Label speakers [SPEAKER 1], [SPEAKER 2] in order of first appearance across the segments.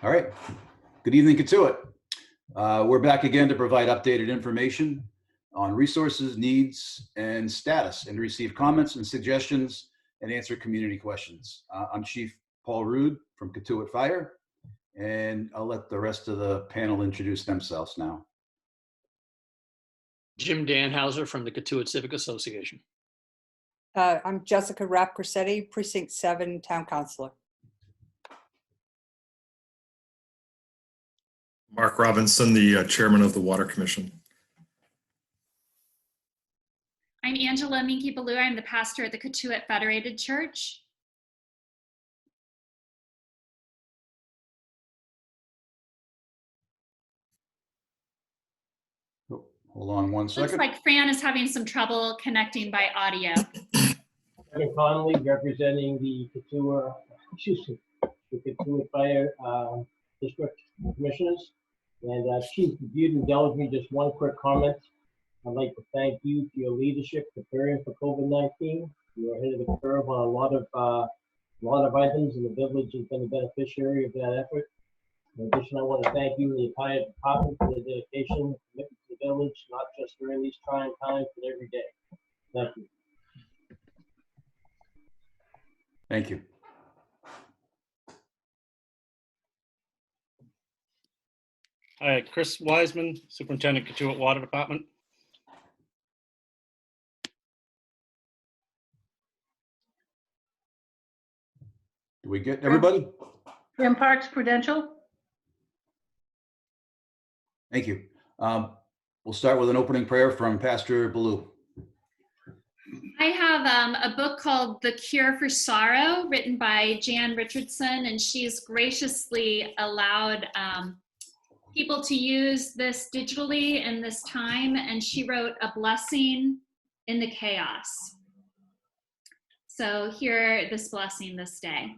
[SPEAKER 1] All right. Good evening, Cotuit. We're back again to provide updated information on resources, needs, and status, and to receive comments and suggestions and answer community questions. I'm Chief Paul Rude from Cotuit Fire, and I'll let the rest of the panel introduce themselves now.
[SPEAKER 2] Jim Danhauser from the Cotuit Civic Association.
[SPEAKER 3] I'm Jessica Rapp-Corsetti, Precinct 7 Town Councilor.
[SPEAKER 4] Mark Robinson, the Chairman of the Water Commission.
[SPEAKER 5] I'm Angela Minky-Baloo. I'm the pastor at the Cotuit Federated Church.
[SPEAKER 1] Oh, hold on one second.
[SPEAKER 5] Looks like Fran is having some trouble connecting by audio.
[SPEAKER 6] Kevin Connolly, representing the Cotuit Fire District Commissioners. And Chief, if you'd indulge me just one quick comment. I'd like to thank you for your leadership preparing for COVID-19. You were ahead of the curve on a lot of items, and the village has been a beneficiary of that effort. In addition, I want to thank you and the entire department for the dedication and commitment to the village, not just during these trying times, but every day. Thank you.
[SPEAKER 1] Thank you.
[SPEAKER 2] Hi, Chris Wiseman, Superintendent, Cotuit Water Department.
[SPEAKER 1] Do we get everybody?
[SPEAKER 7] Jim Parks, Prudential.
[SPEAKER 1] Thank you. We'll start with an opening prayer from Pastor Baloo.
[SPEAKER 5] I have a book called The Cure for Sorrow, written by Jan Richardson, and she's graciously allowed people to use this digitally in this time, and she wrote A Blessing in the Chaos. So hear this blessing this day.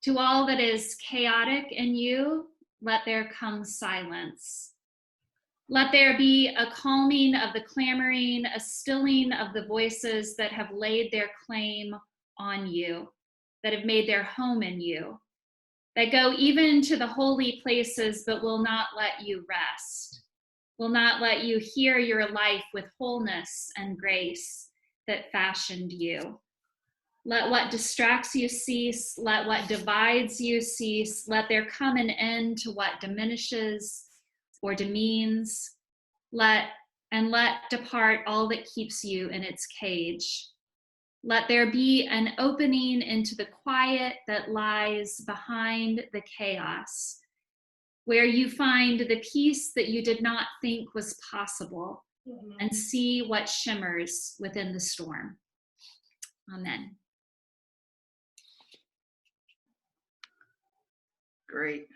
[SPEAKER 5] To all that is chaotic in you, let there come silence. Let there be a calming of the clamoring, a stilling of the voices that have laid their claim on you, that have made their home in you, that go even to the holy places but will not let you rest, will not let you hear your life with wholeness and grace that fashioned you. Let what distracts you cease, let what divides you cease, let there come an end to what diminishes or demeans, let depart all that keeps you in its cage. Let there be an opening into the quiet that lies behind the chaos, where you find the peace that you did not think was possible, and see what shimmers within the storm. Amen.
[SPEAKER 7] Great.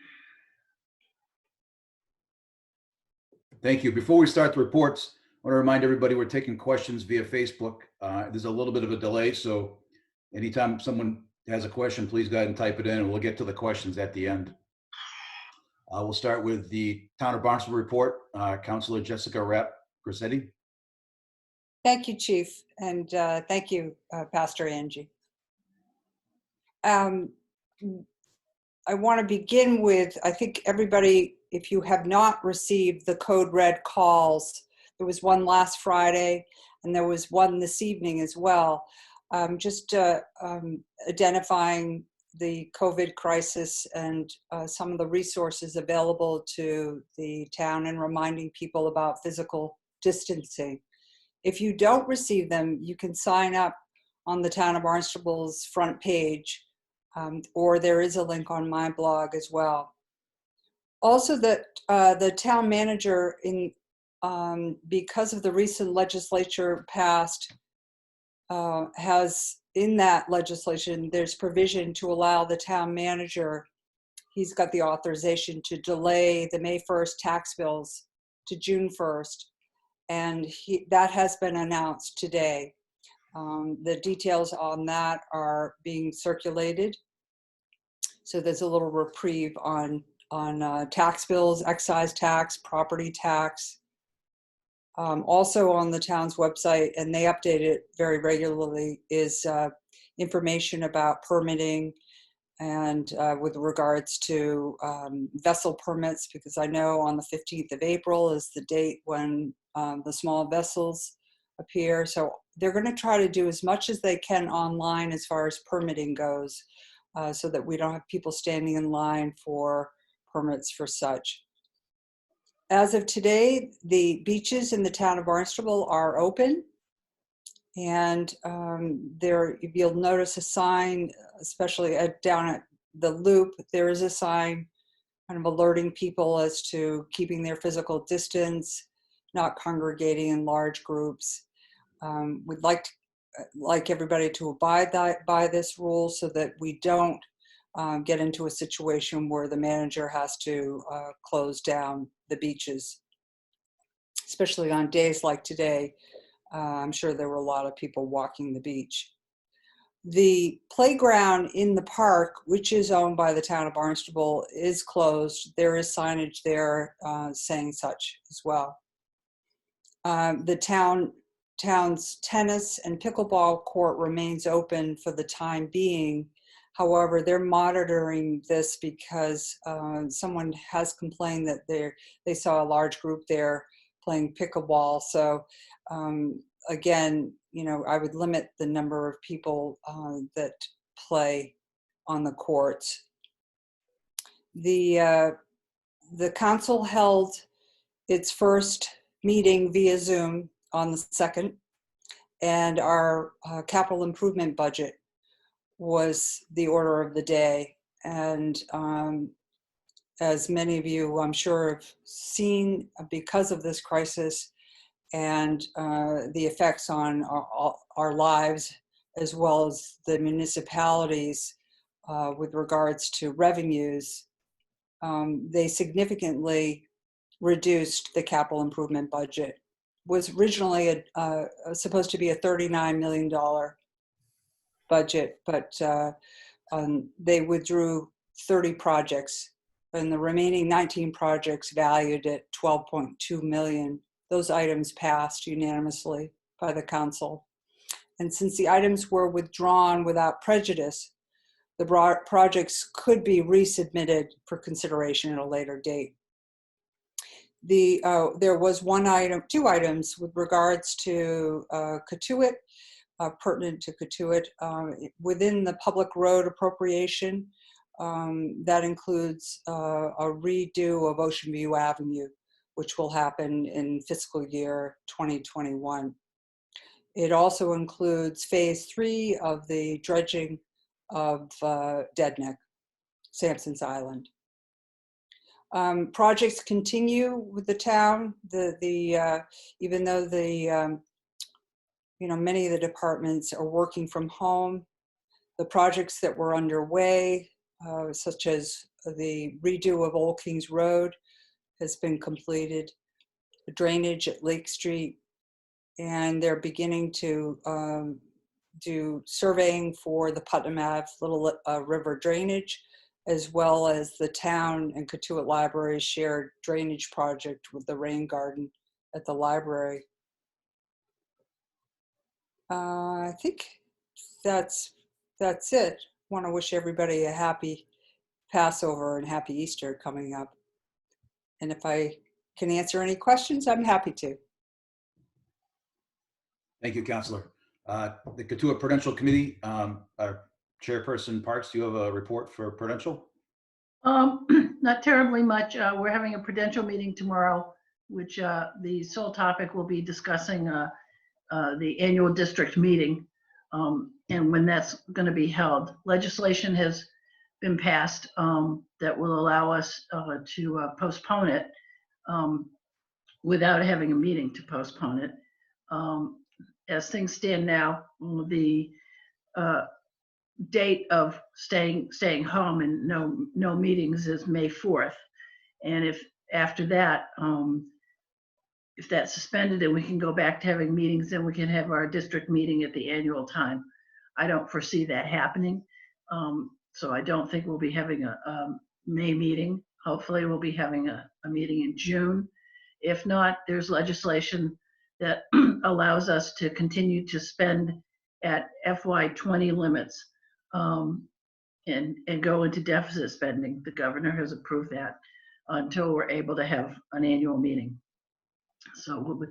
[SPEAKER 1] Thank you. Before we start the reports, I want to remind everybody we're taking questions via Facebook. There's a little bit of a delay, so anytime someone has a question, please go ahead and type it in, and we'll get to the questions at the end. We'll start with the Town of Barnstable report. Councilor Jessica Rapp-Corsetti.
[SPEAKER 3] Thank you, Chief, and thank you, Pastor Angie. I want to begin with, I think everybody, if you have not received the Code Red calls, there was one last Friday and there was one this evening as well, just identifying the COVID crisis and some of the resources available to the town and reminding people about physical distancing. If you don't receive them, you can sign up on the Town of Barnstable's front page, or there is a link on my blog as well. Also, that the town manager, because of the recent legislature passed, has in that legislation, there's provision to allow the town manager, he's got the authorization to delay the May 1st tax bills to June 1st. And that has been announced today. The details on that are being circulated. So there's a little reprieve on tax bills, excise tax, property tax. Also on the town's website, and they update it very regularly, is information about permitting, and with regards to vessel permits, because I know on the 15th of April is the date when the small vessels appear. So they're going to try to do as much as they can online as far as permitting goes, so that we don't have people standing in line for permits for such. As of today, the beaches in the town of Barnstable are open. And there, you'll notice a sign, especially down at the loop, there is a sign kind of alerting people as to keeping their physical distance, not congregating in large groups. We'd like everybody to abide by this rule so that we don't get into a situation where the manager has to close down the beaches, especially on days like today. I'm sure there were a lot of people walking the beach. The playground in the park, which is owned by the town of Barnstable, is closed. There is signage there saying such as well. The town's tennis and pickleball court remains open for the time being. However, they're monitoring this because someone has complained that they saw a large group there playing pickleball. So again, you know, I would limit the number of people that play on the courts. The council held its first meeting via Zoom on the 2nd, and our capital improvement budget was the order of the day. And as many of you, I'm sure, have seen, because of this crisis and the effects on our lives, as well as the municipalities with regards to revenues, they significantly reduced the capital improvement budget. Was originally supposed to be a $39 million budget, but they withdrew 30 projects, and the remaining 19 projects valued at $12.2 million. Those items passed unanimously by the council. And since the items were withdrawn without prejudice, the projects could be resubmitted for consideration at a later date. There was two items with regards to Cotuit, pertinent to Cotuit, within the public road appropriation. That includes a redo of Ocean View Avenue, which will happen in fiscal year 2021. It also includes phase 3 of the dredging of Dead Neck, Sampson's Island. Projects continue with the town. Even though many of the departments are working from home, the projects that were underway, such as the redo of Old Kings Road, has been completed. The drainage at Lake Street, and they're beginning to do surveying for the Putnam Ave Little River drainage, as well as the town and Cotuit Library's shared drainage project with the rain garden at the library. I think that's it. Want to wish everybody a happy Passover and happy Easter coming up. And if I can answer any questions, I'm happy to.
[SPEAKER 1] Thank you, Councilor. The Cotuit Prudential Committee, Chairperson Parks, do you have a report for Prudential?
[SPEAKER 7] Not terribly much. We're having a Prudential meeting tomorrow, which the sole topic will be discussing the annual district meeting and when that's going to be held. Legislation has been passed that will allow us to postpone it without having a meeting to postpone it. As things stand now, the date of staying home and no meetings is May 4th. And if after that, if that's suspended and we can go back to having meetings, then we can have our district meeting at the annual time. I don't foresee that happening. So I don't think we'll be having a May meeting. Hopefully we'll be having a meeting in June. If not, there's legislation that allows us to continue to spend at FY20 limits and go into deficit spending. The governor has approved that until we're able to have an annual meeting. So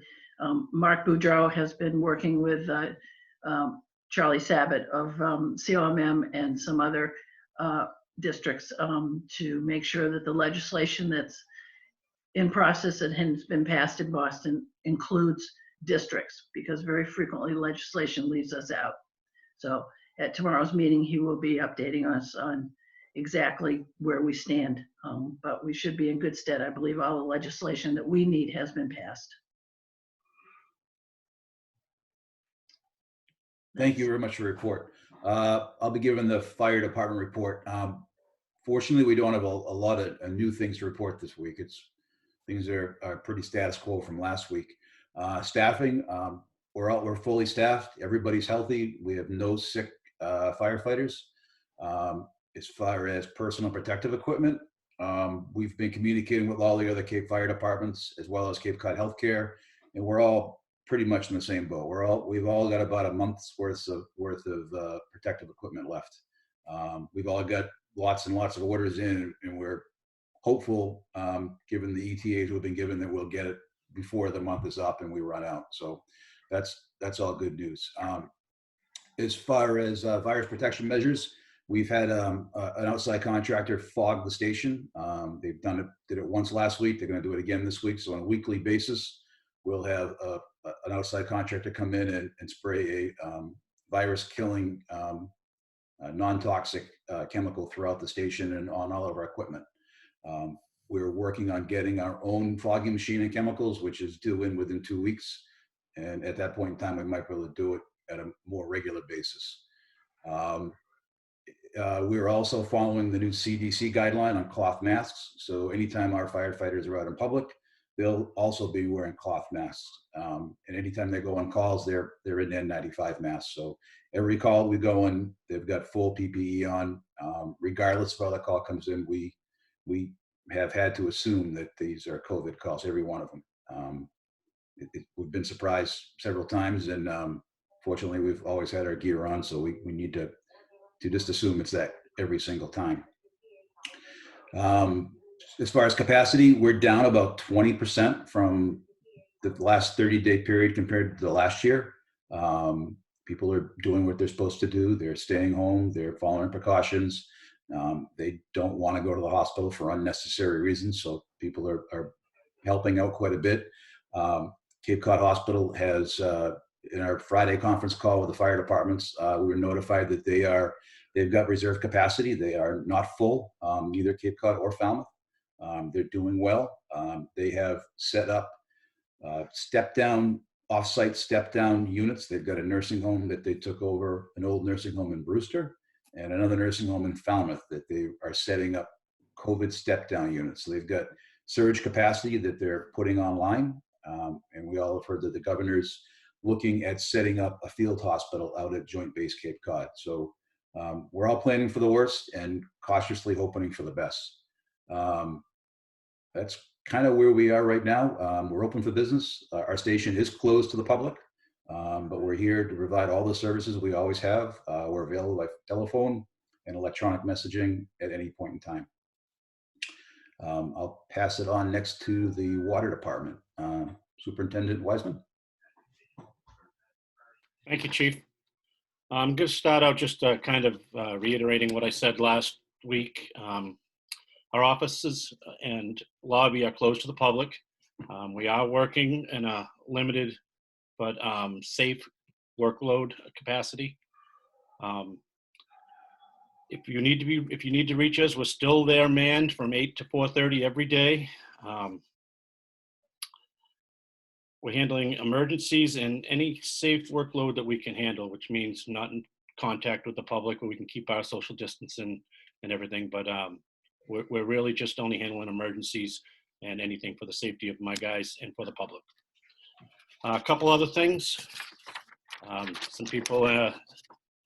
[SPEAKER 7] Mark Boudreau has been working with Charlie Sabat of COMM and some other districts to make sure that the legislation that's in process and has been passed in Boston includes districts, because very frequently legislation leaves us out. So at tomorrow's meeting, he will be updating us on exactly where we stand. But we should be in good stead. I believe all the legislation that we need has been passed.
[SPEAKER 1] Thank you very much for your report. I'll be giving the fire department report. Fortunately, we don't have a lot of new things to report this week. Things are pretty status quo from last week. Staffing, we're fully staffed. Everybody's healthy. We have no sick firefighters. As far as personal protective equipment, we've been communicating with all the other Cape Fire departments as well as Cape Cod Healthcare, and we're all pretty much in the same boat. We've all got about a month's worth of protective equipment left. We've all got lots and lots of orders in, and we're hopeful, given the ETAs we've been given, that we'll get it before the month is up and we run out. So that's all good news. As far as virus protection measures, we've had an outside contractor fog the station. They've did it once last week. They're going to do it again this week. So on a weekly basis, we'll have an outside contractor come in and spray a virus-killing, non-toxic chemical throughout the station and on all of our equipment. We're working on getting our own fogging machine and chemicals, which is due in within 2 weeks. And at that point in time, we might be able to do it at a more regular basis. We're also following the new CDC guideline on cloth masks. So anytime our firefighters are out in public, they'll also be wearing cloth masks. And anytime they go on calls, they're in N95 masks. So every call we go on, they've got full PPE on. Regardless of how the call comes in, we have had to assume that these are COVID calls, every one of them. We've been surprised several times, and fortunately, we've always had our gear on, so we need to just assume it's that every single time. As far as capacity, we're down about 20% from the last 30-day period compared to the last year. People are doing what they're supposed to do. They're staying home. They're following precautions. They don't want to go to the hospital for unnecessary reasons, so people are helping out quite a bit. Cape Cod Hospital has, in our Friday conference call with the fire departments, we were notified that they've got reserve capacity. They are not full, neither Cape Cod or Falmouth. They're doing well. They have set up off-site step-down units. They've got a nursing home that they took over, an old nursing home in Brewster, and another nursing home in Falmouth that they are setting up COVID step-down units. So they've got surge capacity that they're putting online. And we all have heard that the governor's looking at setting up a field hospital out at Joint Base Cape Cod. So we're all planning for the worst and cautiously hoping for the best. That's kind of where we are right now. We're open for business. Our station is closed to the public, but we're here to provide all the services we always have. We're available by telephone and electronic messaging at any point in time. I'll pass it on next to the water department. Superintendent Wiseman.
[SPEAKER 2] Thank you, Chief. I'm going to start out just kind of reiterating what I said last week. Our offices and lobby are closed to the public. We are working in a limited but safe workload capacity. If you need to reach us, we're still there manned from 8 to 4:30 every day. We're handling emergencies and any safe workload that we can handle, which means not in contact with the public, where we can keep our social distancing and everything. But we're really just only handling emergencies and anything for the safety of my guys and for the public. A couple other things. Some people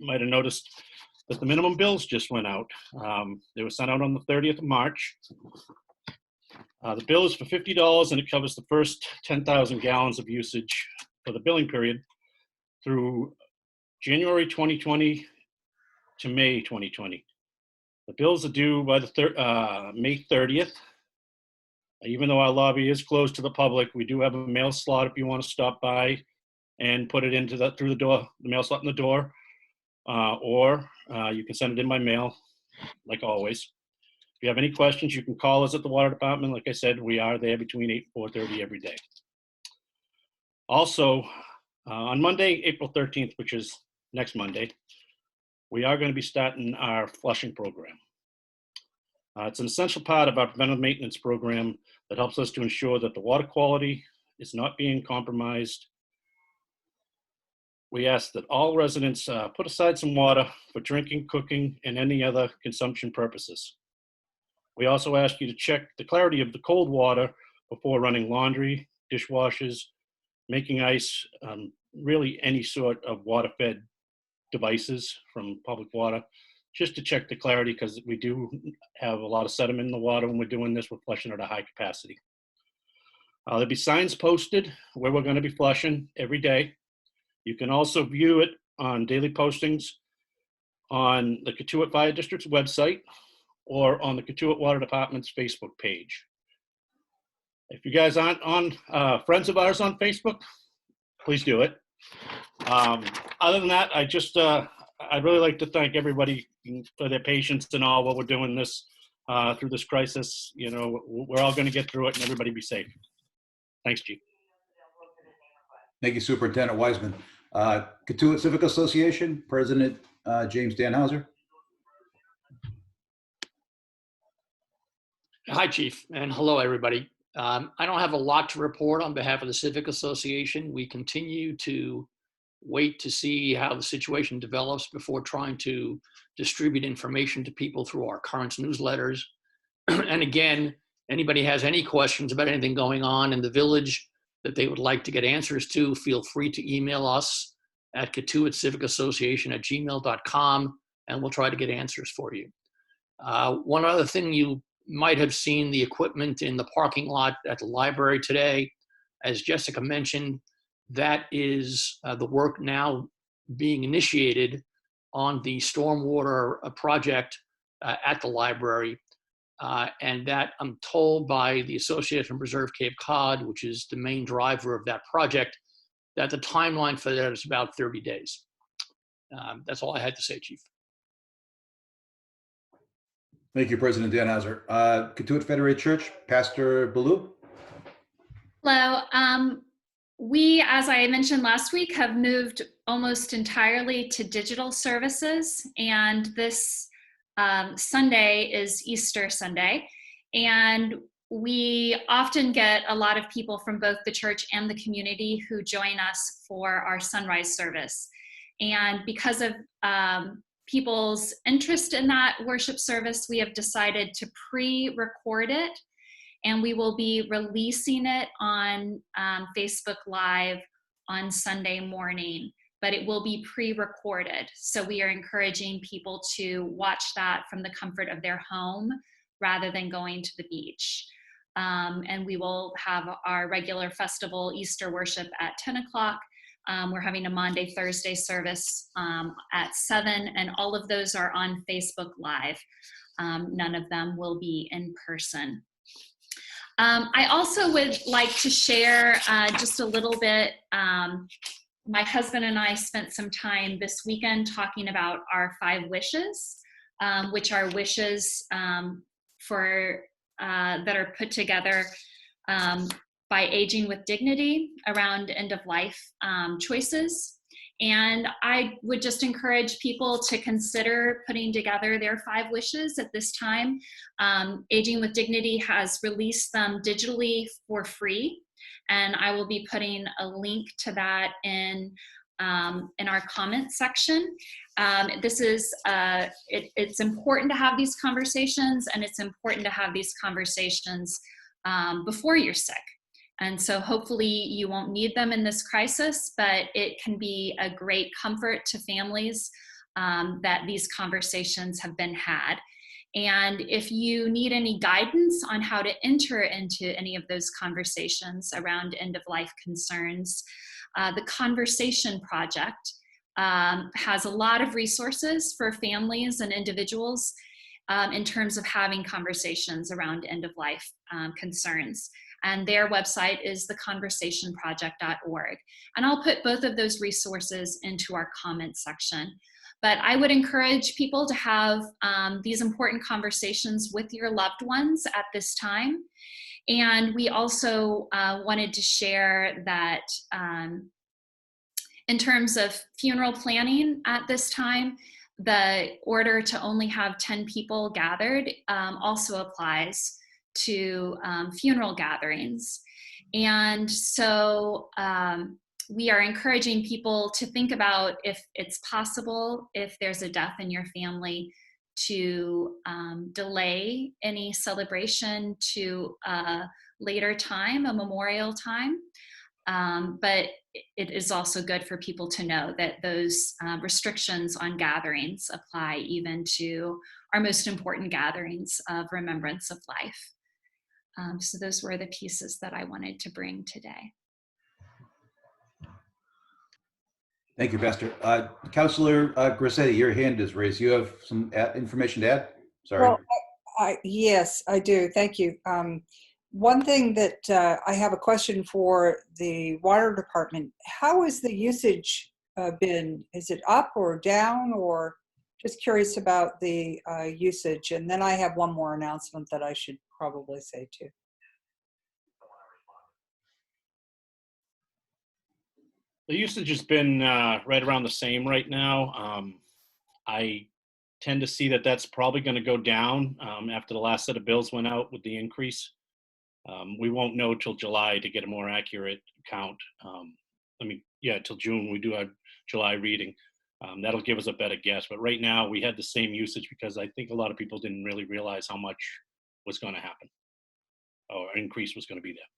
[SPEAKER 2] might have noticed that the minimum bills just went out. They were sent out on the 30th of March. The bill is for $50 and it covers the first 10,000 gallons of usage for the billing period through January 2020 to May 2020. The bills are due by the May 30th. Even though our lobby is closed to the public, we do have a mail slot if you want to stop by and put it into through the door, the mail slot in the door, or you can send it in by mail, like always. If you have any questions, you can call us at the water department. Like I said, we are there between 8 and 4:30 every day. Also, on Monday, April 13th, which is next Monday, we are going to be starting our flushing program. It's an essential part of our preventive maintenance program that helps us to ensure that the water quality is not being compromised. We ask that all residents put aside some water for drinking, cooking, and any other consumption purposes. We also ask you to check the clarity of the cold water before running laundry, dishwashers, making ice, really any sort of water-fed devices from public water, just to check the clarity, because we do have a lot of sediment in the water when we're doing this. We're flushing at a high capacity. There'll be signs posted where we're going to be flushing every day. You can also view it on daily postings on the Cotuit Fire District's website or on the Cotuit Water Department's Facebook page. If you guys aren't on friends of ours on Facebook, please do it. Other than that, I'd really like to thank everybody for their patience and all while we're doing this through this crisis. You know, we're all going to get through it, and everybody be safe. Thanks, Chief.
[SPEAKER 1] Thank you, Superintendent Wiseman. Cotuit Civic Association, President James Danhauser.
[SPEAKER 8] Hi, Chief, and hello, everybody. I don't have a lot to report on behalf of the Civic Association. We continue to wait to see how the situation develops before trying to distribute information to people through our current newsletters. And again, anybody has any questions about anything going on in the village that they would like to get answers to, feel free to email us at cotuitcivicassociation@gmail.com, and we'll try to get answers for you. One other thing, you might have seen the equipment in the parking lot at the library today. As Jessica mentioned, that is the work now being initiated on the stormwater project at the library. And that, I'm told by the Association of Preserve Cape Cod, which is the main driver of that project, that the timeline for that is about 30 days. That's all I had to say, Chief.
[SPEAKER 1] Thank you, President Danhauser. Cotuit Federated Church, Pastor Ballou.
[SPEAKER 5] Hello. We, as I mentioned last week, have moved almost entirely to digital services, and this Sunday is Easter Sunday, and we often get a lot of people from both the church and the community who join us for our sunrise service. And because of people's interest in that worship service, we have decided to pre-record it, and we will be releasing it on Facebook Live on Sunday morning, but it will be pre-recorded. So we are encouraging people to watch that from the comfort of their home rather than going to the beach. And we will have our regular festival Easter worship at 10 o'clock. We're having a Monday, Thursday service at 7, and all of those are on Facebook Live. None of them will be in person. I also would like to share just a little bit. My husband and I spent some time this weekend talking about our 5 wishes, which are wishes for that are put together by Aging with Dignity around end-of-life choices. And I would just encourage people to consider putting together their 5 wishes at this time. Aging with Dignity has released them digitally for free, and I will be putting a link to that in our comment section. This is, it's important to have these conversations, and it's important to have these conversations before you're sick. And so hopefully you won't need them in this crisis, but it can be a great comfort to families that these conversations have been had. And if you need any guidance on how to enter into any of those conversations around end-of-life concerns, the Conversation Project has a lot of resources for families and individuals. in terms of having conversations around end-of-life concerns. And their website is theconversationproject.org. And I'll put both of those resources into our comment section. But I would encourage people to have these important conversations with your loved ones at this time. And we also wanted to share that in terms of funeral planning at this time, the order to only have 10 people gathered also applies to funeral gatherings. And so we are encouraging people to think about, if it's possible, if there's a death in your family, to delay any celebration to a later time, a memorial time. But it is also good for people to know that those restrictions on gatherings apply even to our most important gatherings of remembrance of life. So those were the pieces that I wanted to bring today.
[SPEAKER 1] Thank you, Pastor. Councilor Grissetti, your hand is raised. You have some information to add? Sorry.
[SPEAKER 3] Well, yes, I do. Thank you. One thing that I have a question for the water department. How has the usage been? Is it up or down, or just curious about the usage? And then I have one more announcement that I should probably say too.
[SPEAKER 2] The usage has been right around the same right now. I tend to see that that's probably going to go down after the last set of bills went out with the increase. We won't know till July to get a more accurate count. Till June we do our July reading. That'll give us a better guess. But right now we had the same usage because I think a lot of people didn't really realize how much was going to happen or increase was going to be there.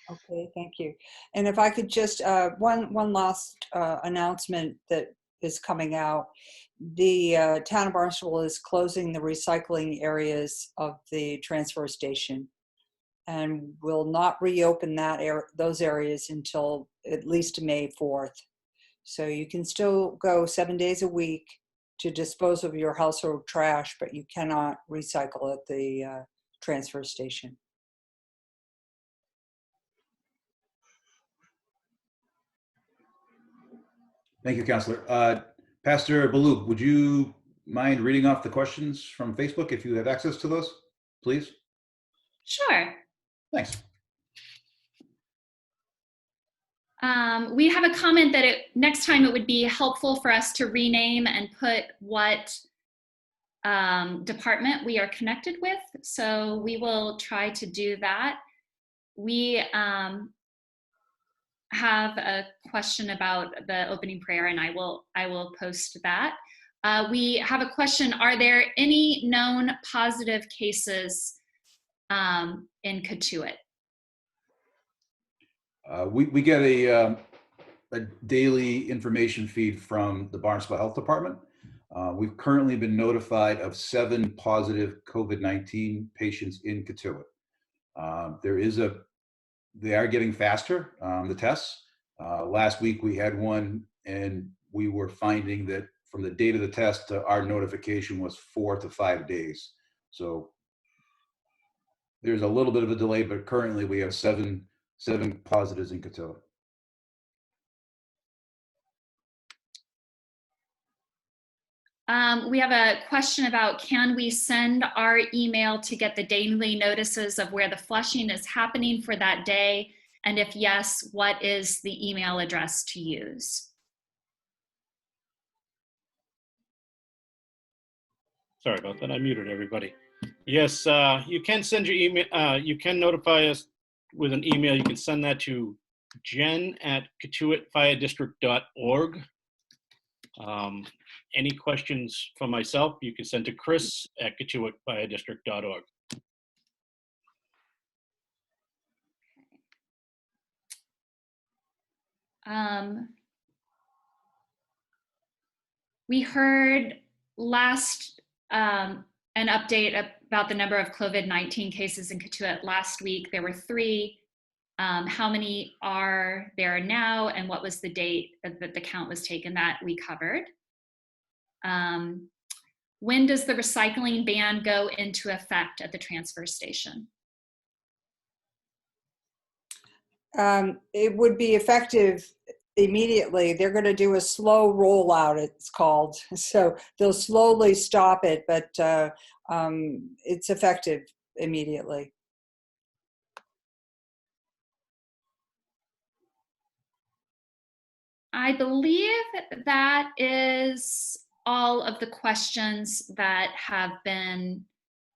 [SPEAKER 3] Okay, thank you. And if I could just, one last announcement that is coming out. The town of Barnstable is closing the recycling areas of the transfer station and will not reopen those areas until at least May 4th. So you can still go 7 days a week to dispose of your household trash, but you cannot recycle at the transfer station.
[SPEAKER 1] Thank you, Councilor. Pastor Baloo, would you mind reading off the questions from Facebook if you have access to those, please?
[SPEAKER 5] Sure.
[SPEAKER 1] Thanks.
[SPEAKER 5] We have a comment that next time it would be helpful for us to rename and put what department we are connected with. So we will try to do that. We have a question about the opening prayer, and I will post that. We have a question: are there any known positive cases in Cotuit?
[SPEAKER 1] We get a daily information feed from the Barnstable Health Department. We've currently been notified of 7 positive COVID-19 patients in Cotuit. They are getting faster, the tests. Last week we had one, and we were finding that from the date of the test to our notification was 4 to 5 days. So there's a little bit of a delay, but currently we have seven positives in Cotuit.
[SPEAKER 5] We have a question about, can we send our email to get the daily notices of where the flushing is happening for that day? And if yes, what is the email address to use?
[SPEAKER 2] Sorry about that. I muted everybody. Yes, you can send your email. You can notify us with an email. You can send that to jen@cotuitfiredistrict.org. Any questions for myself, you can send to chris@cotuitfiredistrict.org.
[SPEAKER 5] We heard last an update about the number of COVID-19 cases in Cotuit last week. There were 3. How many are there now, and what was the date that the count was taken? That we covered. when does the recycling ban go into effect at the transfer station?
[SPEAKER 3] It would be effective immediately. They're going to do a slow rollout, it's called. So they'll slowly stop it, but it's effective immediately.
[SPEAKER 5] I believe that is all of the questions that have been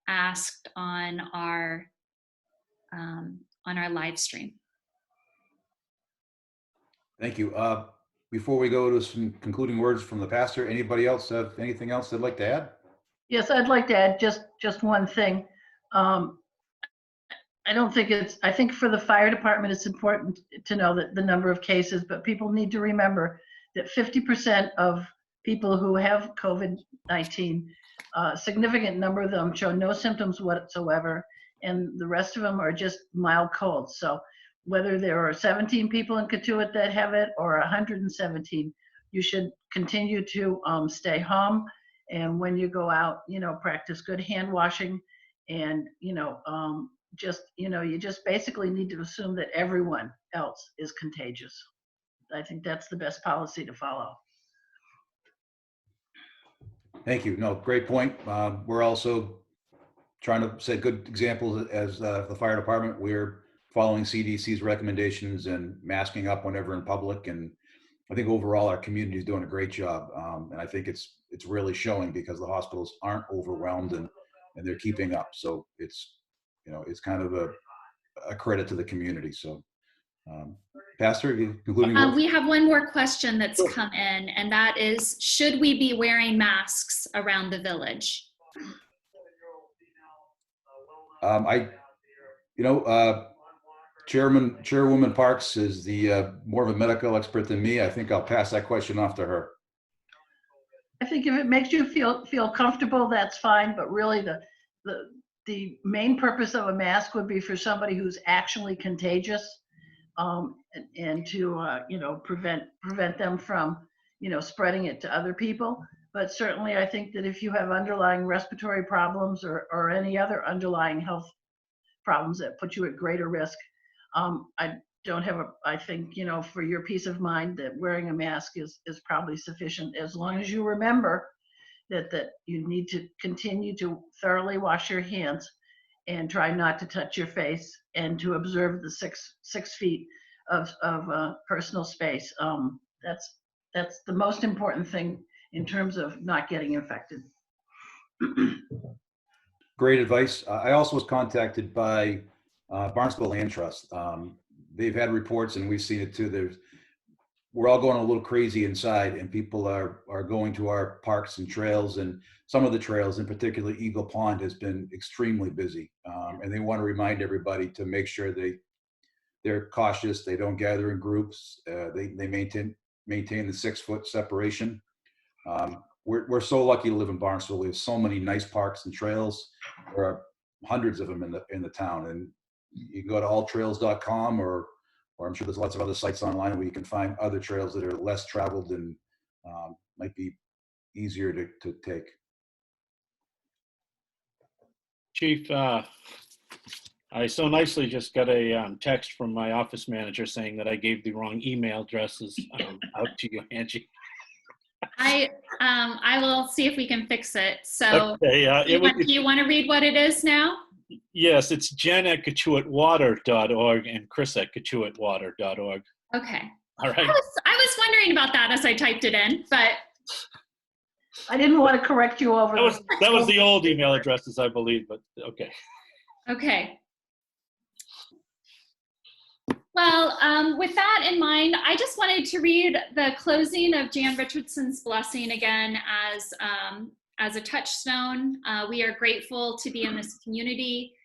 [SPEAKER 5] asked on our live stream.
[SPEAKER 1] Thank you. Before we go to some concluding words from the pastor, anybody else have anything else they'd like to add?
[SPEAKER 7] Yes, I'd like to add just one thing. I don't think I think for the fire department, it's important to know that the number of cases, but people need to remember that 50% of people who have COVID-19, a significant number of them show no symptoms whatsoever, and the rest of them are just mild colds. So whether there are 17 people in Cotuit that have it or 117, you should continue to stay home. And when you go out, practice good hand washing, and you just basically need to assume that everyone else is contagious. I think that's the best policy to follow.
[SPEAKER 1] Thank you. No, great point. We're also trying to set good examples as the fire department. We're following CDC's recommendations and masking up whenever in public. And I think overall our community is doing a great job. And I think it's really showing because the hospitals aren't overwhelmed and they're keeping up. So it's kind of a credit to the community. So Pastor, concluding words?
[SPEAKER 5] We have one more question that's come in, and that is, should we be wearing masks around the village?
[SPEAKER 1] Chairwoman Parks is the more of a medical expert than me. I think I'll pass that question off to her.
[SPEAKER 7] I think if it makes you feel comfortable, that's fine. But really, the main purpose of a mask would be for somebody who's actually contagious, and to prevent them from spreading it to other people. But certainly, I think that if you have underlying respiratory problems or any other underlying health problems that put you at greater risk, I think, for your peace of mind, that wearing a mask is probably sufficient, as long as you remember that you need to continue to thoroughly wash your hands and try not to touch your face, and to observe the six feet of personal space. That's the most important thing in terms of not getting infected.
[SPEAKER 1] Great advice. I also was contacted by Barnstable Land Trust. They've had reports, and we've seen it too. We're all going a little crazy inside, and people are going to our parks and trails, and some of the trails, in particular Eagle Pond, has been extremely busy. And they want to remind everybody to make sure they're cautious. They don't gather in groups. They maintain the 6-foot separation. We're so lucky to live in Barnstable. We have so many nice parks and trails. There are hundreds of them in the town, and you can go to alltrails.com, or I'm sure there's lots of other sites online where you can find other trails that are less traveled and might be easier to take.
[SPEAKER 2] Chief, I so nicely just got a text from my office manager saying that I gave the wrong email addresses out to you, Angie.
[SPEAKER 5] I will see if we can fix it. So
[SPEAKER 2] okay,
[SPEAKER 5] do you want to read what it is now?
[SPEAKER 2] Yes, it's jen@cotuitwater.org and chris@cotuitwater.org.
[SPEAKER 5] Okay.
[SPEAKER 2] All right.
[SPEAKER 5] I was wondering about that as I typed it in, but
[SPEAKER 7] I didn't want to correct you over.
[SPEAKER 2] That was the old email addresses, I believe, but okay.
[SPEAKER 5] Okay. Well, with that in mind, I just wanted to read the closing of Jan Richardson's blessing again as a touchstone. We are grateful to be in this community.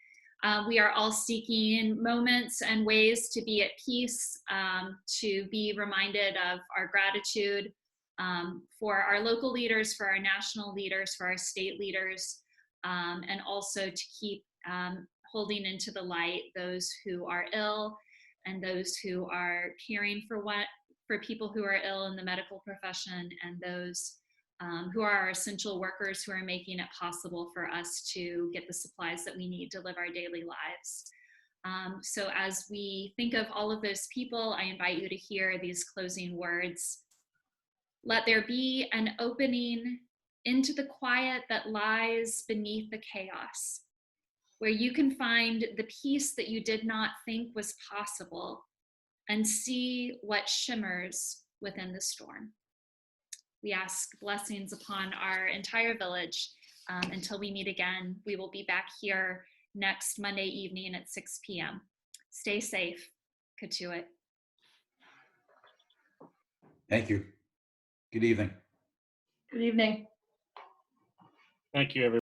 [SPEAKER 5] We are all seeking moments and ways to be at peace, to be reminded of our gratitude for our local leaders, for our national leaders, for our state leaders, and also to keep holding into the light those who are ill and those who are caring for people who are ill in the medical profession, and those who are our essential workers who are making it possible for us to get the supplies that we need to live our daily lives. So as we think of all of those people, I invite you to hear these closing words. Let there be an opening into the quiet that lies beneath the chaos, where you can find the peace that you did not think was possible and see what shimmers within the storm. We ask blessings upon our entire village. Until we meet again, we will be back here next Monday evening at 6 p.m. Stay safe. Cotuit.
[SPEAKER 1] Thank you. Good evening.
[SPEAKER 7] Good evening.
[SPEAKER 2] Thank you, everyone.